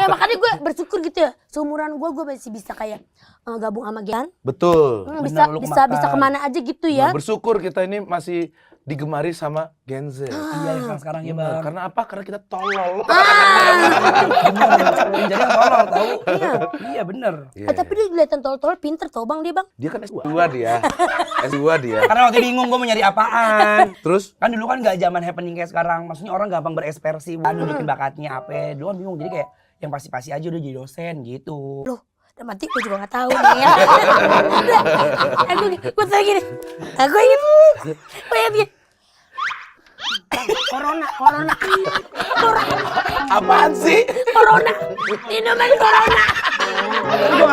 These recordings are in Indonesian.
Ya makanya gue bersyukur gitu ya. Seumuran gue masih bisa kayak gabung sama Gian. Betul. Bisa kemana aja gitu ya. Bersyukur kita ini masih digemari sama Gen Z. Iya sekarang ya Bang. Karena apa? Karena kita tolol. Bener. Jadi tolol tahu. Iya bener. Tapi dia kelihatan tolol-tolol, pinter tau Bang dia Bang. Dia kan S2 dia. S2 dia. Karena waktu bingung gue mau nyari apaan. Terus? Kan dulu kan gak zaman happening kayak sekarang. Maksudnya orang gampang berekspresi. Nunjukin bakatnya apa. Dulu kan bingung. Jadi kayak yang pasti-pasti aja udah jadi dosen gitu. Loh, udah mati gue juga gak tahu nih ya. Gue tanya gini. Gue inget gini. Corona. Apaan sih? Corona. Minuman corona.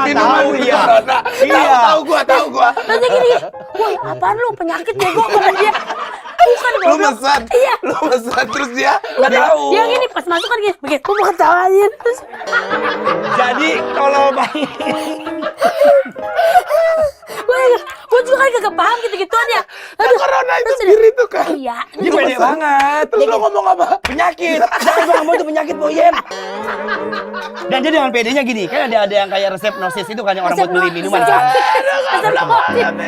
Minuman corona. Iya. Tahu gua. Terus gini. Woi, apaan lu? Penyakit bego kata dia. Bukan Lu mesan. Iya. Lu mesan terus dia Gak tahu. Dia gini pas masuk kan gini. Begitu gue mau ketawain. Terus Jadi tolol banget. gue juga kan gak paham gitu-gituan ya. corona itu bir itu kan. Iya. Dia pede banget. Terus lu ngomong apa? Penyakit. Jangan gua ngomong itu penyakit Boyen. Dan dia dengan pedenya gini. Kan ada yang kayak resep nosis itu kan yang orang buat beli minuman kan.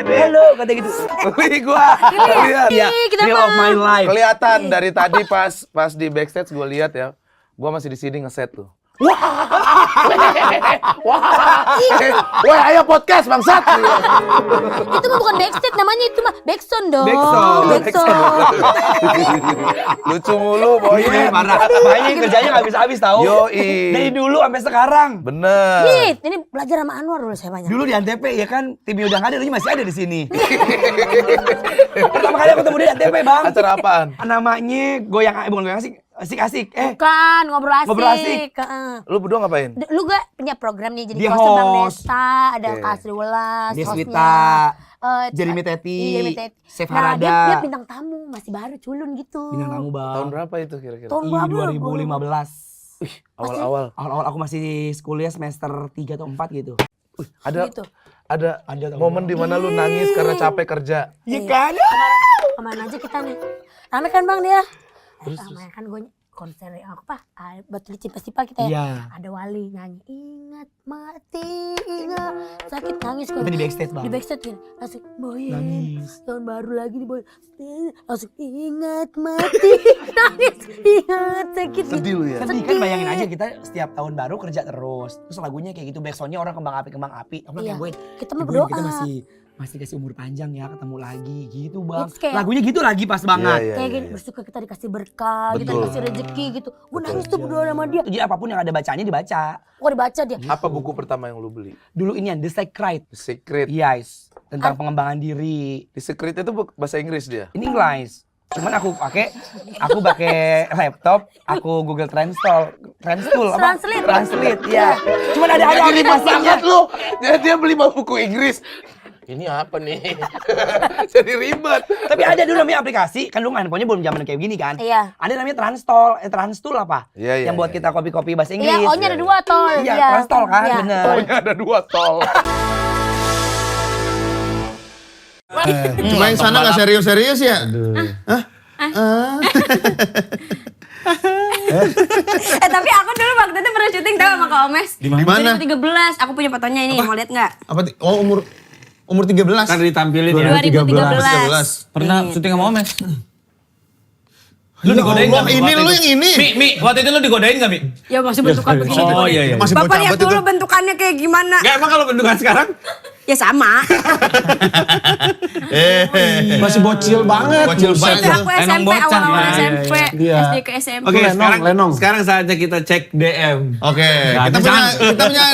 Halo kata gitu. Wih gua. Lihat. Iya. Real of my life. Kelihatan dari tadi pas di backstage gua lihat ya. Gua masih di sini ngeset tuh. Wah, ayo podcast bangsat. Itu mah bukan backstage namanya, itu mah backsound dong. Backsound. Lucu mulu boy. Parah. Banyak kerjanya nggak habis-habis tahu. Yoi. Dari dulu sampai sekarang. Bener. Ini belajar sama Anwar dulu saya banyak. Dulu di Antep ya kan, timnya udah nggak ada, lu masih ada di sini. Pertama kali aku ketemu dia di Antep Bang. Acara apaan? Namanya bukan goyang asik, asik-asik. Bukan, ngobrol asik. Ngobrol asik. Lu berdua ngapain? Lu gak punya program nih, jadi Dia host Bang host. Nesta, ada Kasri Welas, Dia hostnya. Swita, Jeremy Teti, Chef Nah, Harada. dia bintang tamu, masih baru culun gitu. Bintang tamu Bang. Tahun berapa itu kira-kira? Tahun Ih, berapa? 2015. Awal-awal. Awal-awal aku masih kuliah semester 3 atau 4 gitu. Ada Gitu. ada Ada momen di mana lu nangis karena capek kerja. Iya kan? Kemana aja kita nih? Rame kan Bang dia? Rame kan gue konser yang apa? Batu licin festival kita ya. Iya. Ada Wali nyanyi ingat mati ingat sakit nangis kan. Kita di backstage Bang. Di backstage kan langsung Boyen Nangis. tahun baru lagi di Boyen langsung ingat mati nangis ingat sakit. Sedih lu ya? Sedih kan, bayangin aja kita setiap tahun baru kerja terus. Terus lagunya kayak gitu, backsoundnya orang kembang api. Aku Iya. kayak gue, Kita mah "Eh, Boy, berdoa. kita masih kasih umur panjang ya, ketemu lagi gitu Bang. It's kayak- Lagunya gitu lagi pas banget. Iya, Kayak iya, gini iya. bersyukur kita dikasih berkah, kita Betul. dikasih rezeki gitu. Gue nangis tuh berdoa sama dia. Jadi apapun yang ada bacanya dibaca. Gue dibaca dia. Apa buku pertama yang lu beli? Dulu ini The Secret. The Secret. Yes, tentang pengembangan diri. The Secret itu bahasa Inggris dia. Ini English. Cuman aku pakai laptop, aku Google Translate apa? Translate, ya. Cuman ada animasinya. lu. Dia beli buku Inggris. Ini apa nih? Jadi ribet. Tapi ada dulu namanya aplikasi, kan lu handphonenya belum zaman kayak gini kan? Iya. Ada namanya Transtool apa? Iya, iya, Yang buat iya. kita copy-copy bahasa Inggris. Iya, O-nya ada dua tol. Iya, Transtol kan, Iya. bener. Pokoknya ada 2 tol. Cuma yang sana nggak serius-serius ya? Tapi aku dulu waktu itu pernah syuting tau sama Kak Omes. Di mana? 2013, aku punya fotonya ini, mau lihat nggak? Oh umur 13. Kan ditampilin ya. 2013. Pernah syuting sama Omes? Lu digodain Allah, nggak, Mi, ini waktu lu itu? yang ini. Mi, waktu itu lu digodain gak, Mi? Ya masih bentukan begini. Oh iya, iya. Masih Bapak lihat bocah dulu itu. bentukannya kayak gimana. Gak, emang kalau bentukan sekarang? Ya sama. Masih bocil banget. Bocil Itu banget. aku Lenong SMP, bocah. awal-awal Iya, iya, SMP. iya. SD ke SMP. Oke, Lenong. sekarang saatnya kita cek DM. Oke, Nggak, kita punya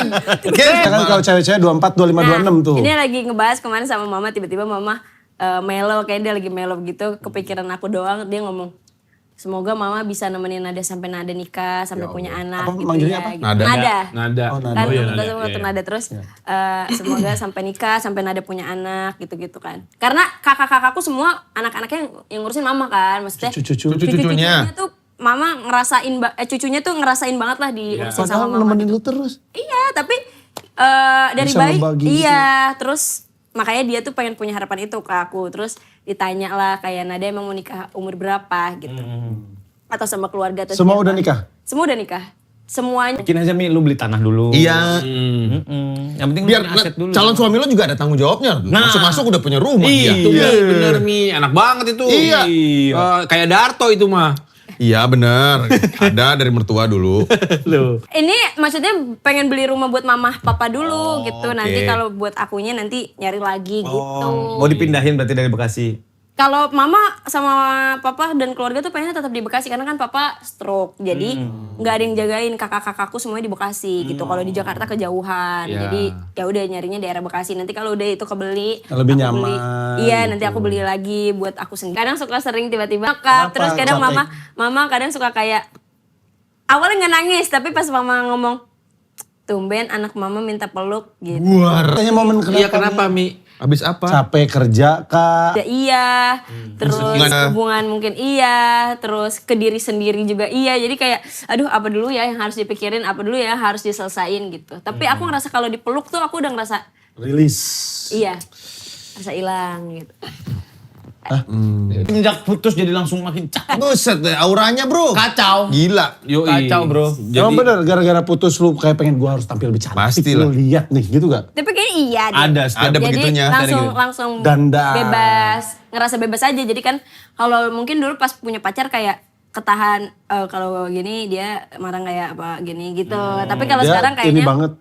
Ya kan kalau cewek-cewek 24, 25, 26 tuh. Ini lagi ngebahas kemarin sama mama, tiba-tiba mama mellow, kayak dia lagi mellow gitu, kepikiran aku doang, dia ngomong, semoga mama bisa nemenin Nada sampai Nada nikah, sampai punya anak Apa gitu manggilnya ya. apa? Gitu. Nada. Nada. Oh, Nada. Kan Oh, iya, kita Nada. semua Iya, tuh iya. Nada terus semoga sampai nikah, sampai Nada punya anak gitu-gitu kan. Karena kakak-kakakku semua anak-anaknya yang ngurusin mama kan, maksudnya Cucu-cucu. Cucu-cucunya. tuh mama ngerasain cucunya tuh ngerasain banget lah diurusin sama Padahal mama. nemenin lu terus. Iya, tapi dari Bisa bayi ngebagi iya, terus makanya dia tuh pengen punya harapan itu ke aku. Terus ditanya lah kayak Nada emang mau nikah umur berapa gitu. Atau sama keluarga atau Semua siapa. udah nikah? Semua udah nikah. semuanya. Bikin aja Mi, lu beli tanah dulu. Iya. Yang penting Biar lu punya aset dulu. calon suami lo juga ada tanggung jawabnya. Masuk-masuk udah punya rumah dia. Iya, bener Mi. Enak banget itu. Iya. Kayak Darto itu mah. Iya bener. Ada dari mertua dulu. Ini maksudnya pengen beli rumah buat mama papa dulu gitu. oke. Nanti kalau buat akunya nanti nyari lagi gitu. Mau dipindahin berarti dari Bekasi. Kalau mama sama papa dan keluarga tuh pengennya tetap di Bekasi karena kan papa stroke. Jadi nggak ada yang jagain, kakak-kakakku semuanya di Bekasi gitu. Kalau di Jakarta kejauhan. Ya. Jadi ya udah nyarinya daerah Bekasi. Nanti kalau udah itu kebeli, Lebih aku nyaman, beli. Iya, gitu. nanti aku beli lagi buat aku sendiri. Kadang suka sering tiba-tiba nyokap, terus kadang mama kadang suka kayak awalnya nggak nangis, tapi pas mama ngomong tumben anak mama minta peluk gitu. Tanya momen kenapa? Iya kenapa Mi? Habis apa? Capek kerja kak. Ya, iya, terus Gimana? hubungan mungkin iya, terus ke diri sendiri juga iya. Jadi kayak, aduh apa dulu ya yang harus dipikirin, apa dulu ya yang harus diselesain gitu. Tapi aku ngerasa kalau dipeluk tuh aku udah ngerasa, Rilis. iya, rasa hilang gitu. Sejak putus jadi langsung makin cakep. Buset deh, auranya bro. Kacau. Gila. Kacau bro. Emang bener gara-gara putus lu kayak pengen gua harus tampil lebih cantik. Pastilah. Lu lihat nih gitu gak? Tapi kayaknya iya deh. Ada setiap Ada Jadi begitunya. langsung Dandan. bebas, ngerasa bebas aja. Jadi kan kalau mungkin dulu pas punya pacar kayak ketahan kalau gini dia marah kayak apa gini gitu. Tapi kalau Dia sekarang ini kayaknya banget.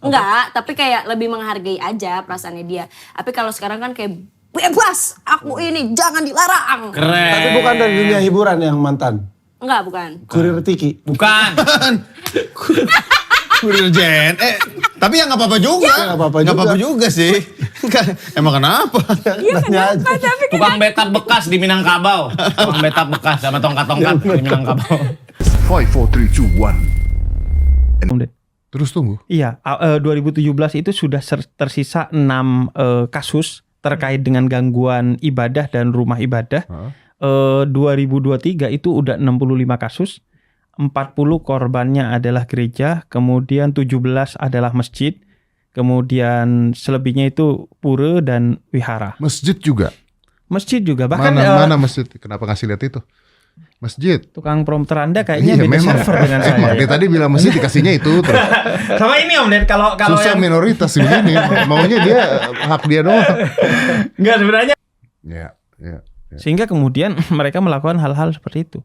enggak, tapi kayak lebih menghargai aja perasaannya dia. Tapi kalau sekarang kan kayak bebas, aku ini jangan dilarang. Keren. Tapi bukan dari dunia hiburan yang mantan. Enggak, bukan. Kurir Tiki. Bukan. Kurir Jen. Tapi ya nggak apa-apa juga. Nggak apa-apa Nggak juga. apa-apa juga sih. Emang kenapa? Iya kenapa? Tapi Tukang betap bekas di Minangkabau. Tukang betap bekas sama tongkat-tongkat di Minangkabau. 5, 4, 3, 2, 1. Terus tunggu. Iya, 2017 itu sudah tersisa 6 kasus terkait dengan gangguan ibadah dan rumah ibadah. 2023 itu udah 65 kasus. 40 korbannya adalah gereja, kemudian 17 adalah masjid, kemudian selebihnya itu pura dan wihara. Masjid juga. Masjid juga, bahkan Mana masjid? Kenapa ngasih lihat itu? Masjid. tukang prompter Anda kayaknya Iya, beda memang. server dengan saya. Emang dia tadi bilang masjid dikasihnya itu terus. Sama ini Om Ded, kalau Susah yang minoritas begini. Maunya dia hak dia doang. enggak sebenarnya. Ya. Sehingga kemudian mereka melakukan hal-hal seperti itu.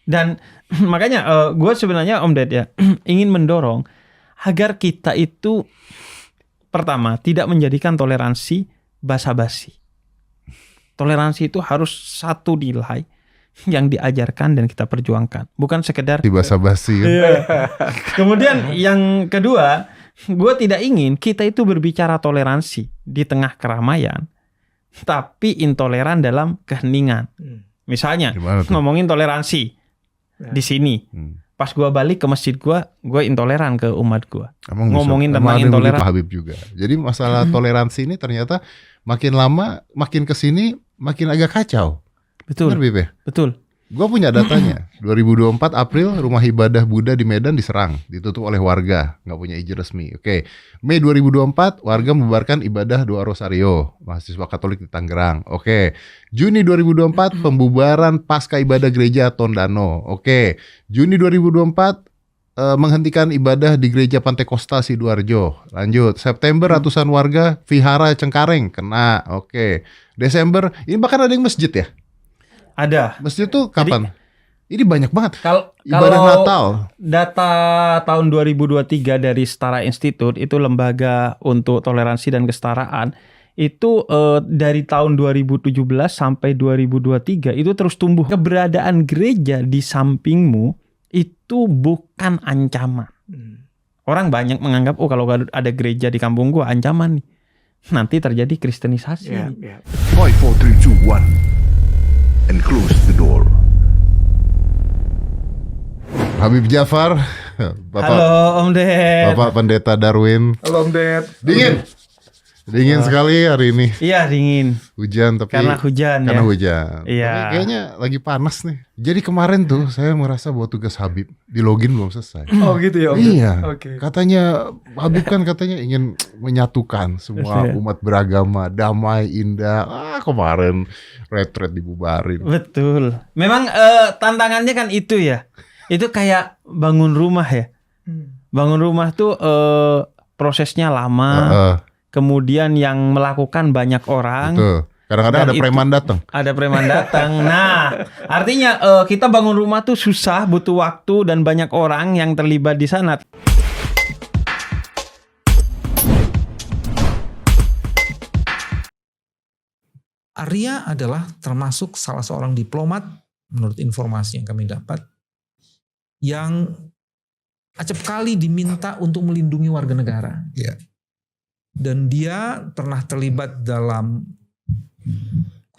Dan makanya gue sebenarnya Om Ded ya ingin mendorong agar kita itu pertama tidak menjadikan toleransi basa-basi. Toleransi itu harus satu nilai yang diajarkan dan kita perjuangkan, bukan sekedar Di basa-basi. Kemudian yang kedua, gue tidak ingin kita itu berbicara toleransi di tengah keramaian, tapi intoleran dalam keheningan. Misalnya Gimana tuh? ngomongin toleransi di sini, pas gue balik ke masjid gue intoleran ke umat gue. Emang bisa? Ngomongin Emang tentang ada yang begitu, intoleran. Pak Habib juga. Jadi masalah toleransi ini ternyata makin lama, makin kesini, makin agak kacau. Betul, Benar, Bib ya? betul. Gue punya datanya. 2024 April rumah ibadah Buddha di Medan diserang, ditutup oleh warga, nggak punya izin resmi. Oke, Mei 2024 warga membubarkan ibadah doa Rosario, mahasiswa Katolik di Tangerang. Oke, Juni 2024 pembubaran pasca ibadah gereja Tondano. Oke, Juni 2024 menghentikan ibadah di gereja Pantai Kosta Sidoarjo. Lanjut, September ratusan warga Vihara Cengkareng kena. Oke, Desember ini bahkan ada yang masjid ya. Ada. Masjid tuh kapan? Ini banyak banget. Kalau Ibadah Natal. Data tahun 2023 dari Setara Institute, itu lembaga untuk toleransi dan kesetaraan, itu dari tahun 2017 sampai 2023 itu terus tumbuh. Keberadaan gereja di sampingmu itu bukan ancaman. Orang banyak menganggap, oh kalau ada gereja di kampung gua ancaman nih. Nanti terjadi kristenisasi. 5, 4, 3, 2, 1. And close the door. Habib Jafar, Bapak, Halo Om Ded. Bapak Pendeta Darwin. Halo Om Ded. Dingin sekali hari ini. Iya dingin. Hujan tapi Karena hujan karena ya. hujan. Iya. Tapi kayaknya lagi panas nih. Jadi kemarin tuh saya merasa bahwa tugas Habib di login belum selesai. Oh gitu ya Om Ded. Iya. Oke. Katanya Habib kan katanya ingin menyatukan semua umat beragama, damai, indah. Kemarin retret dibubarin. Betul. Memang tantangannya kan itu ya. Itu kayak bangun rumah ya. Bangun rumah tuh prosesnya lama. Kemudian yang melakukan banyak orang. Betul. Kadang-kadang ada preman datang. Ada preman datang. Nah, artinya kita bangun rumah tuh susah, butuh waktu dan banyak orang yang terlibat di sana. Arya adalah termasuk salah seorang diplomat, menurut informasi yang kami dapat, yang acap kali diminta untuk melindungi warga negara. Iya. Dan dia pernah terlibat dalam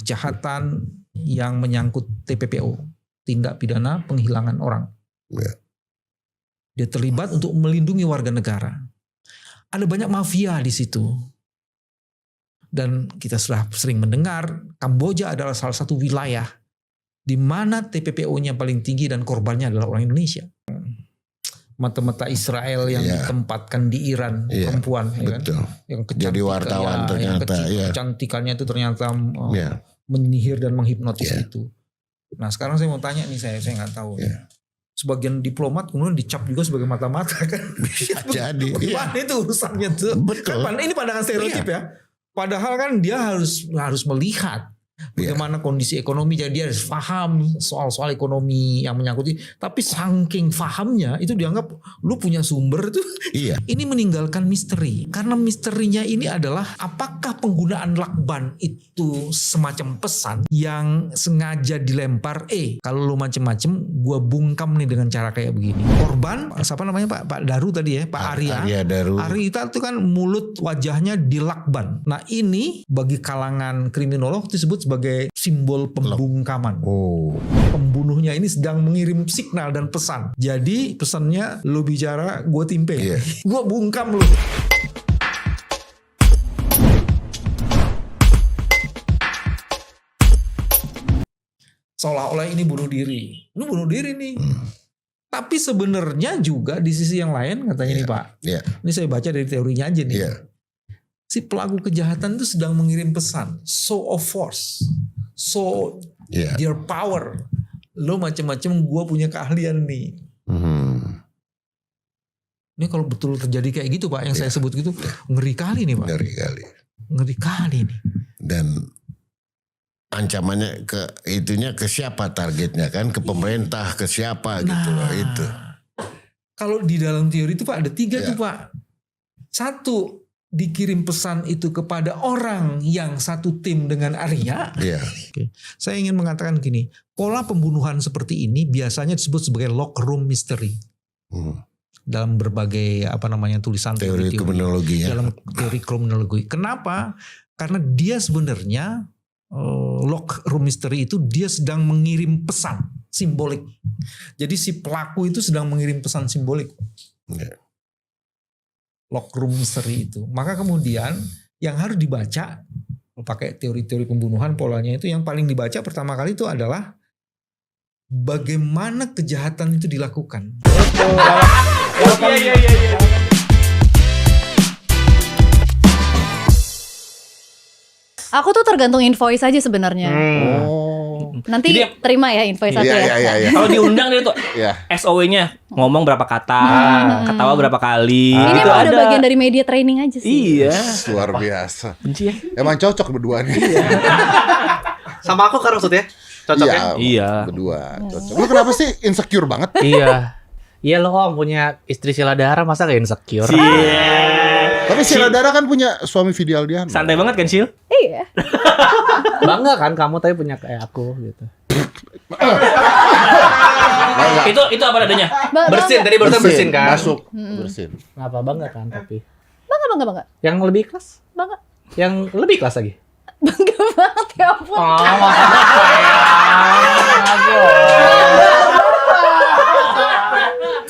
kejahatan yang menyangkut TPPO, tindak pidana penghilangan orang. Iya. Dia terlibat untuk melindungi warga negara. Ada banyak mafia di situ. Dan kita sudah sering mendengar Kamboja adalah salah satu wilayah di mana TPPO-nya paling tinggi dan korbannya adalah orang Indonesia. Mata-mata Israel yang ditempatkan di Iran, perempuan, ya kan? Yang jadi wartawan ternyata, kecantikannya itu ternyata menyihir dan menghipnotis itu. Nah sekarang saya mau tanya nih, saya nggak tahu. Sebagian diplomat kemudian dicap juga sebagai mata-mata kan? Bisa jadi. Bagaimana itu urusannya tuh? Betul. Kan, ini pandangan stereotip ya. Padahal kan dia harus melihat bagaimana kondisi ekonomi, jadi dia harus paham soal-soal ekonomi yang menyangkut ini. Tapi saking pahamnya itu dianggap lu punya sumber itu. Iya. Ini meninggalkan misteri. Karena misterinya ini adalah apakah penggunaan lakban itu semacam pesan yang sengaja dilempar. Kalau lu macem-macem gua bungkam nih dengan cara kayak begini. Korban siapa namanya Pak Daru tadi ya, Pak Arya. Arya Daru. Arya itu kan mulut wajahnya dilakban. Nah ini bagi kalangan kriminolog disebut sebagai simbol pembungkaman. Pembunuhnya ini sedang mengirim signal dan pesan. Jadi pesannya lu bicara, gue timpe. Gue bungkam lu. Seolah-olah ini bunuh diri. Lu bunuh diri nih. Tapi sebenarnya juga di sisi yang lain katanya nih Pak. Ini saya baca dari teorinya aja nih. Si pelaku kejahatan itu sedang mengirim pesan, show of force, show their power. Lo macam-macam, gue punya keahlian nih. Ini kalau betul terjadi kayak gitu Pak, yang saya sebut gitu, ngeri kali nih Pak. Ngeri kali nih. Dan ancamannya ke siapa targetnya kan? Ke pemerintah, ke siapa gitu loh itu. Kalau di dalam teori itu Pak ada 3 tuh Pak. 1. Dikirim pesan itu kepada orang yang satu tim dengan Arya. Saya ingin mengatakan gini, pola pembunuhan seperti ini biasanya disebut sebagai lock room mystery. Dalam berbagai tulisan teori kriminologi ya. Dalam teori kriminologi. Kenapa? Karena dia sebenarnya lock room mystery itu dia sedang mengirim pesan simbolik. Jadi si pelaku itu sedang mengirim pesan simbolik. Lock room mystery itu. Maka kemudian yang harus dibaca pakai teori-teori pembunuhan polanya itu yang paling dibaca pertama kali itu adalah bagaimana kejahatan itu dilakukan. Aku tuh tergantung invoice aja sebenarnya. Nanti jadi, terima ya invoice satu ya. Kalau diundang dia tuh SOW-nya ngomong berapa kata, ketawa berapa kali. Ini emang udah bagian dari media training aja sih. Iya. Luar biasa. Benci ya? Emang cocok berdua nih. Sama aku kan maksudnya? Cocok ya? Iya. Berdua cocok. Lu kenapa sih insecure banget? Iya lo Om punya istri Sheila Dara masa gak insecure? Tapi Sheila Dara kan punya suami Vidi Aldiano. Santai banget kan Shil? Iya. Bangga kan kamu tapi punya kayak aku gitu. Itu apa adanya? Bersin tadi bersin kan? Masuk. Bersin. Ngapa bangga kan tapi? Bangga. Yang lebih ikhlas? Bangga. Yang lebih ikhlas lagi? Bangga banget ya ampun.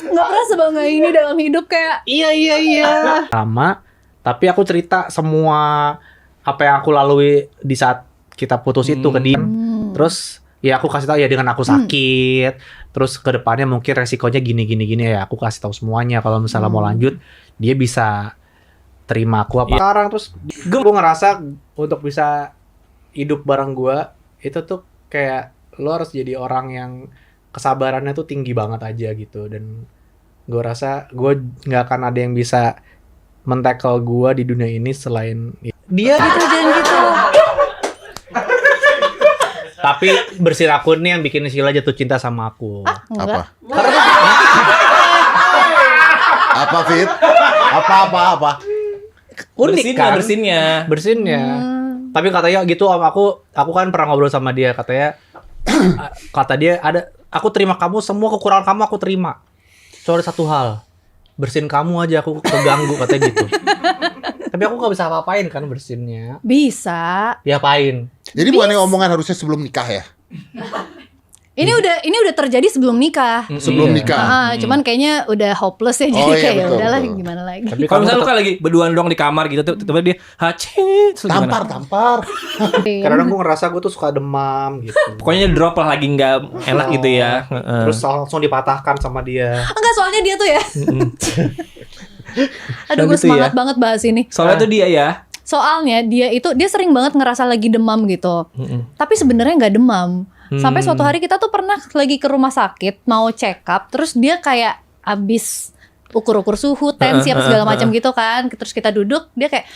Gak pernah sebangga ini dalam hidup kayak. Iya. Sama. Tapi aku cerita semua apa yang aku lalui di saat kita putus itu ke dia. Terus ya aku kasih tahu ya dengan aku sakit. Terus ke depannya mungkin resikonya gini ya aku kasih tahu semuanya. Kalau misalnya mau lanjut dia bisa terima aku apa sekarang. Terus gue ngerasa untuk bisa hidup bareng gue itu tuh kayak lo harus jadi orang yang kesabarannya tuh tinggi banget aja gitu, dan gue rasa gue nggak akan ada yang bisa men-tackle gue di dunia ini selain dia. Gitu, jangan gitu. Tapi bersin akun nih yang bikin Sheila jatuh cinta sama aku. Enggak. Apa Fit? Apa? Unik kan? Bersinnya. Tapi katanya gitu om, aku kan pernah ngobrol sama dia, katanya kata dia aku terima kamu, semua kekurangan kamu aku terima. Cuma ada satu hal, bersin kamu aja aku keganggu, katanya gitu. Tapi aku nggak bisa apa-apain kan bersinnya. Bisa. Diapain? Jadi bukannya omongan harusnya sebelum nikah ya? Ini udah terjadi sebelum nikah. Sebelum nikah. Cuman kayaknya udah hopeless ya, jadi Oh, iya, kayak betul, udahlah betul. gimana lagi. Tapi Kalau misalnya lu kan lagi berduaan dong di kamar gitu, tiba-tiba dia hacit. Tampar. Kadang gue ngerasa gue tuh suka demam gitu. Pokoknya drop lah, lagi nggak enak gitu ya. Terus langsung dipatahkan sama dia. Enggak, soalnya dia tuh ya. Aduh, gue Gitu semangat ya. banget bahas ini. Soalnya tuh dia ya. Soalnya dia sering banget ngerasa lagi demam gitu. Tapi sebenarnya nggak demam. Sampai suatu hari kita tuh pernah lagi ke rumah sakit mau check up, terus dia kayak abis ukur-ukur suhu, tensi apa segala macam gitu kan. Terus kita duduk, dia kayak,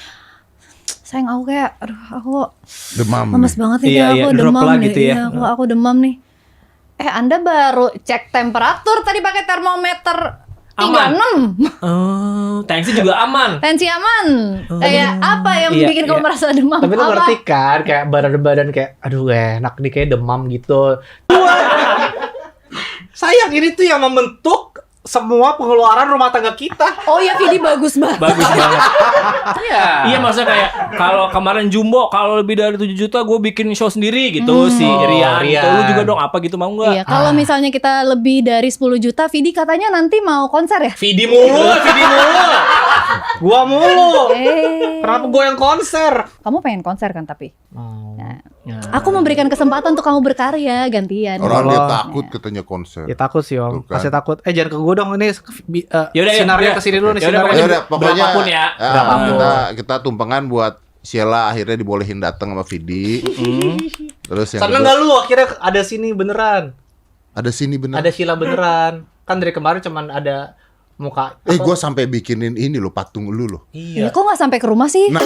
sayang aku kayak, aduh aku Demam. lemes banget nih, Iya, aku drop demam lah nih. gitu ya. Iya, aku demam nih. Anda baru cek temperatur tadi pakai termometer 36. Oh, tensi juga aman. Tensi aman. Kayak apa yang Iya, bikin kamu iya. merasa demam? Tapi lu Apa? ngerti kan, kayak badan kayak, aduh gak enak nih, kayak demam gitu. Sayang, ini tuh yang membentuk semua pengeluaran rumah tangga kita. Oh ya, Vidi bagus banget. Bagus banget. Iya. Iya, maksudnya kayak kalau kemarin Jumbo kalau lebih dari 7 juta gue bikin show sendiri gitu, si Rian. Gitu. Lu juga dong apa gitu, mau nggak? Iya, kalau misalnya kita lebih dari 10 juta, Vidi katanya nanti mau konser ya? Vidi mulu. Gua mulu. Kenapa gua yang konser? Kamu pengen konser kan tapi? Mau. Aku memberikan kesempatan untuk kamu berkarya gantian. Orang dia Allah. takut katanya konser. Ya takut sih om, Tuh kan. pasti takut. Jangan ke gua dong, ini Yaudah, sinarnya yaudah. kesini dulu nih. Yaudah, Sinarnya. Yaudah, pokoknya berapapun ya. Berapapun. kita tumpengan buat Sheila akhirnya dibolehin datang sama Vidi. Terus yang Seneng kedua- gak lu akhirnya ada sini beneran? Ada sini bener. Ada Sheila beneran. Kan dari kemarin cuman ada muka. Gue sampai bikinin ini loh, patung lu loh. Ya, kok nggak sampai ke rumah sih? Nah,